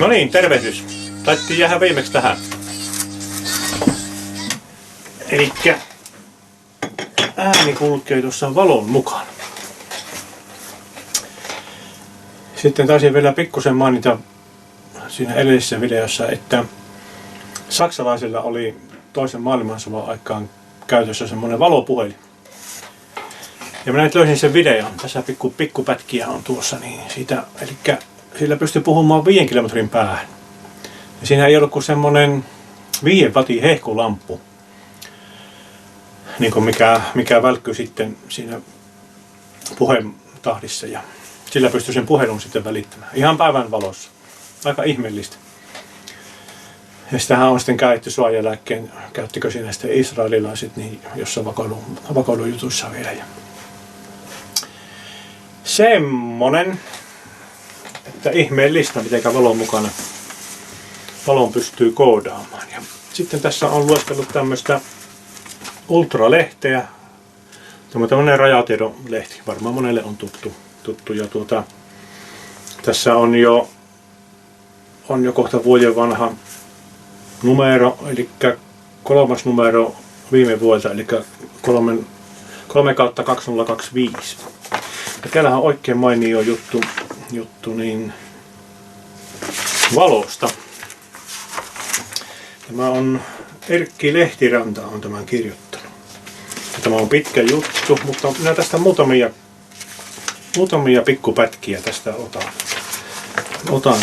No niin, tervehdys. Taittiin jäädä viimeksi tähän. Elikkä ääni kulkee tuossa valon mukana. Sitten taisin vielä pikkusen mainita siinä edellisessä videossa, että saksalaisilla oli toisen maailmansodan aikaan käytössä semmoinen valopuhelin. Ja minä nyt löysin sen videon. Tässä pikkupätkiä on tuossa. Niin siitä, elikkä sillä pystyi puhumaan 5 kilometrin päähän. Ja siinä ei ollut kuin semmoinen 5 watin hehkulamppu. Niin kuin mikä välkkyy sitten siinä puhetahdissa. Ja sillä pystyi sen puhelun sitten välittämään. Ihan päivän valossa. Aika ihmeellistä. Ja sitähän on sitten käytetty suojalääkkeen. Käyttikö siinä sitten israelilaiset niin jossain vakoilujutuissa vielä. Semmonen, että ihmeellistä, mitenkä valon pystyy koodaamaan. Ja sitten tässä on luestellut tämmöistä ultralehteä. Tämmöinen rajatiedon lehti, varmaan monelle on tuttu. Ja tässä on jo kohta vuoden vanha numero, eli 3. numero viime vuodelta, eli 3/2025. Ja täällähän on oikein mainio juttu niin valosta. Tämä on Erkki Lehtiranta on tämän kirjoittanut. Ja tämä on pitkä juttu, mutta minä tästä muutamia pikkupätkiä tästä otan.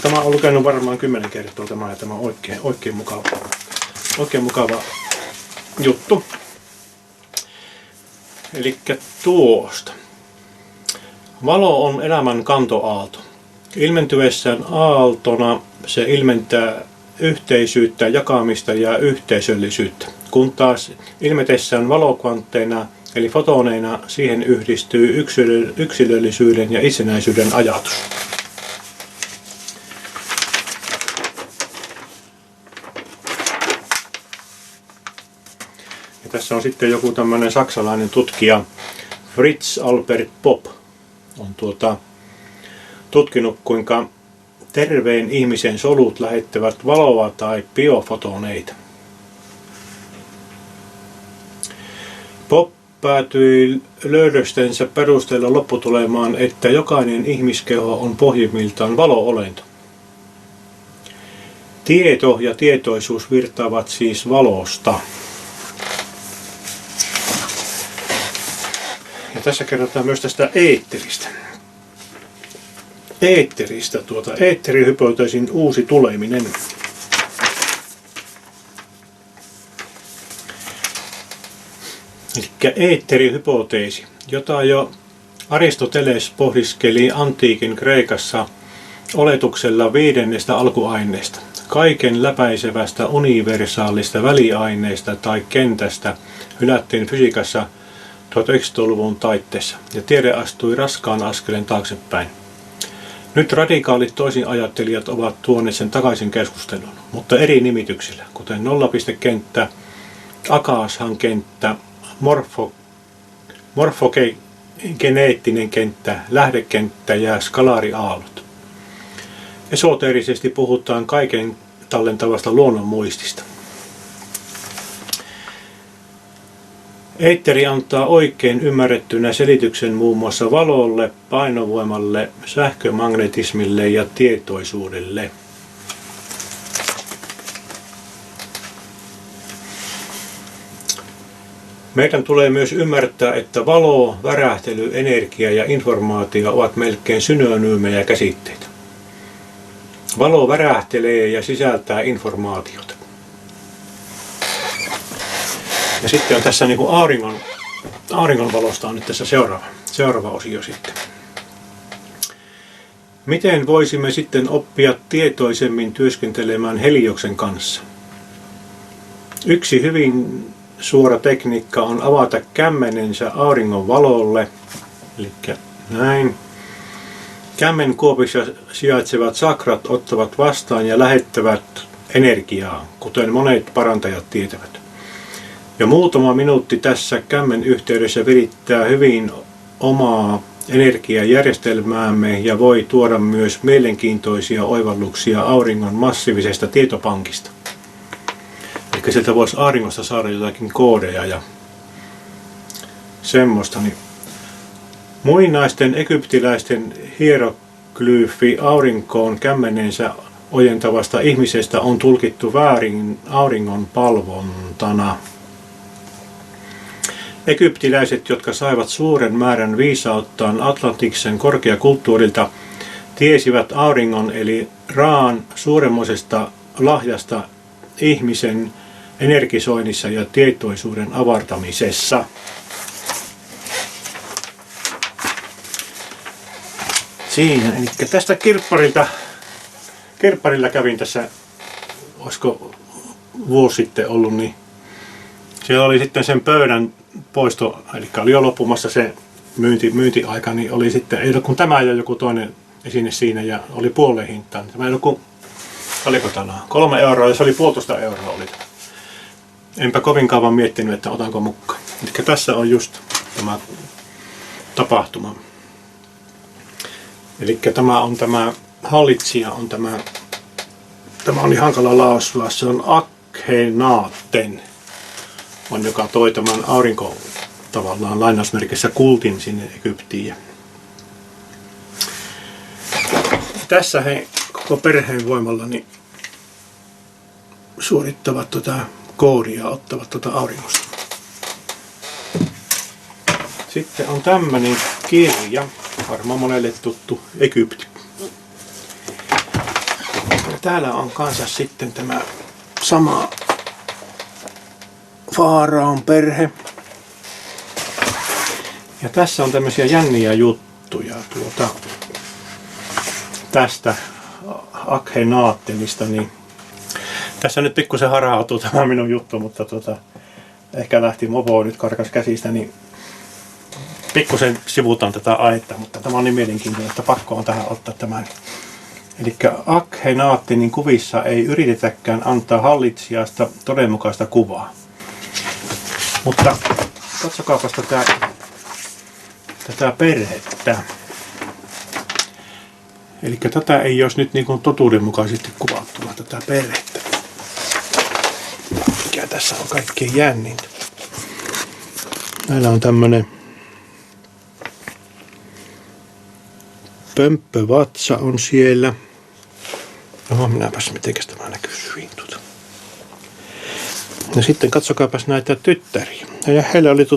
Tämä on lukenut varmaan 10 kertaa ja tämä on oikein mukava juttu. Elikkä tuosta. Valo on elämän kantoaalto. Ilmentyessään aaltona se ilmentää yhteisyyttä, jakamista ja yhteisöllisyyttä, kun taas ilmetessään valokvantteina eli fotoneina siihen yhdistyy yksilöllisyyden ja itsenäisyyden ajatus. Ja tässä on sitten joku tämmöinen saksalainen tutkija Fritz Albert Popp on tutkinut, kuinka terveen ihmisen solut lähettävät valoa tai biofotoneita. Popp päätyi löydöstensä perusteella lopputulemaan, että jokainen ihmiskeho on pohjimmiltaan valo-olento. Tieto ja tietoisuus virtaavat siis valosta. Ja tässä kerrotaan myös tästä eetteristä. Eetterihypoteesin uusi tuleminen. Eli eetterihypoteesi, jota jo Aristoteles pohdiskeli antiikin Kreikassa oletuksella 5. alkuaineesta, kaiken läpäisevästä universaalista väliaineesta tai kentästä, hylättiin fysiikassa 1900-luvun taitteessa ja tiede astui raskaan askeleen taaksepäin. Nyt radikaalit toisinajattelijat ovat tuoneet sen takaisin keskusteluun, mutta eri nimityksillä, kuten nollapistekenttä, Akashan kenttä, morfogeneettinen kenttä, lähdekenttä ja skalaariaallot. Esoteerisesti puhutaan kaiken tallentavasta luonnonmuistista. Eetteri antaa oikein ymmärrettynä selityksen muun muassa valolle, painovoimalle, sähkömagnetismille ja tietoisuudelle. Meidän tulee myös ymmärtää, että valo, värähtely, energia ja informaatio ovat melkein synonyymejä käsitteitä. Valo värähtelee ja sisältää informaatiota. Ja sitten on tässä niin kuin auringonvalosta on nyt tässä seuraava osio sitten. Miten voisimme sitten oppia tietoisemmin työskentelemään helioksen kanssa? Yksi hyvin suora tekniikka on avata kämmenensä auringon valolle, eli näin. Kämmenkuopissa sijaitsevat sakrat ottavat vastaan ja lähettävät energiaa, kuten monet parantajat tietävät. Ja muutama minuutti tässä kämmen yhteydessä virittää hyvin omaa energiajärjestelmäämme ja voi tuoda myös mielenkiintoisia oivalluksia auringon massiivisesta tietopankista. Eli sieltä voisi auringosta saada jotakin koodeja ja semmoista. Niin muinaisten egyptiläisten hieroglyyfi aurinkoon kämmenensä ojentavasta ihmisestä on tulkittu väärin auringon palvontana. Egyptiläiset, jotka saivat suuren määrän viisauttaan Atlantiksen korkeakulttuurilta, tiesivät auringon eli Raan suuremmoisesta lahjasta ihmisen energisoinnissa ja tietoisuuden avartamisessa. Siinä, eli tästä kirpparilla kävin tässä, olisiko vuosi sitten ollut, niin siellä oli sitten sen pöydän poisto, eli oli jo loppumassa se myyntiaika, niin oli sitten, ei ole kuin tämä ja joku toinen esine siinä ja oli puoleen hintaan. Tämä ei ole kuin, oliko tänään, 3 euroa ja se oli 1,5 euroa oli. Enpä kovin kauan miettinyt, että otanko mukaan. Eli tässä on just tämä tapahtuma. Eli tämä hallitsija on tämä oli hankala lausua, se on Akhenaten, on joka toi tämän aurinko tavallaan lainausmerkissä kultin sinne Egyptiin. Tässä he koko perheen voimalla niin suorittavat koodia, ottavat auringosta. Sitten on tämmöinen kirja, varmaan monelle tuttu Egypti. Ja täällä on kanssa sitten tämä sama Faaraon perhe. Ja tässä on tämmöisiä jänniä juttuja tästä Akhenaatenista. Niin tässä nyt pikkusen harhautuu tämä minun juttu, mutta ehkä lähti mopo nyt karkas käsistä, niin pikkusen sivutaan tätä aihetta, mutta tämä on niin mielenkiintoinen, että pakko on tähän ottaa tämän. Eli Akhenaatenin kuvissa ei yritetäkään antaa hallitsijasta todenmukaista kuvaa. Mutta katsokaapas tätä perhettä. Eli tätä ei olisi nyt niin kuin totuudenmukaisesti kuvattuna tätä perhettä. Mikä tässä on kaikkein jännintä. Näillä on tämmönen pömppövatsa on siellä. No minäpäs mitenkäs tämä näkyy hyvin Ja sitten katsokaapas näitä tyttäriä. Ja heillä oli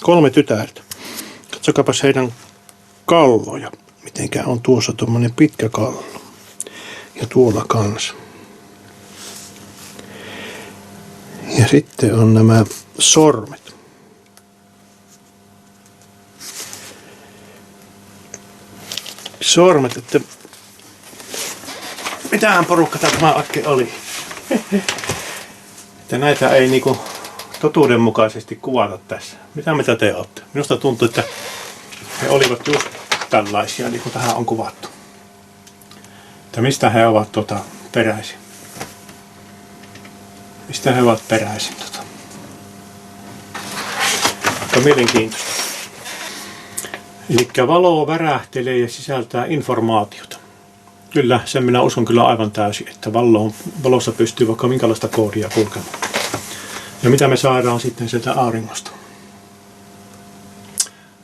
3 tytärtä. Katsokaapas heidän kalloja. Mitenkä on tuossa tuommoinen pitkä kallo. Ja tuolla kanssa. Ja sitten on nämä sormet. Sormet, että mitähän porukka tämä Akke oli. Että näitä ei niinku totuudenmukaisesti kuvata tässä. Mitä te olette? Minusta tuntuu, että he olivat just tällaisia, niin kuin tähän on kuvattu. Että mistä he ovat peräisin? Mistä he ovat peräisin? Aika mielenkiintoista. Eli valo värähtelee ja sisältää informaatiota. Kyllä, sen minä uskon kyllä aivan täysin, että valossa pystyy vaikka minkälaista koodia kulkemaan. Ja mitä me saadaan sitten sieltä auringosta.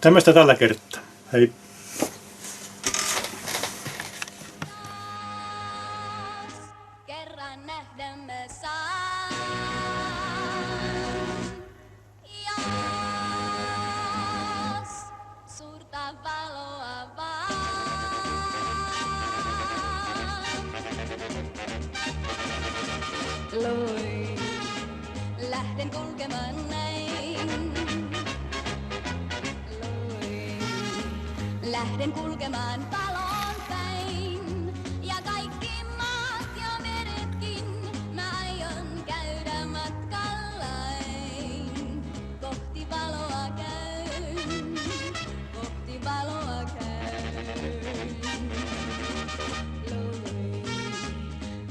Tämmöistä tällä kertaa. Hei! Lähden kulkemaan näin. Lähden kulkemaan valon päin. Ja kaikki maat ja meretkin mä aion käydä matkallain. Kohti valoa käyn, kohti valoa käyn.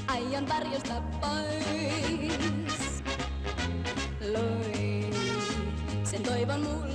Aion varjosta pois. Sen toivon mulle.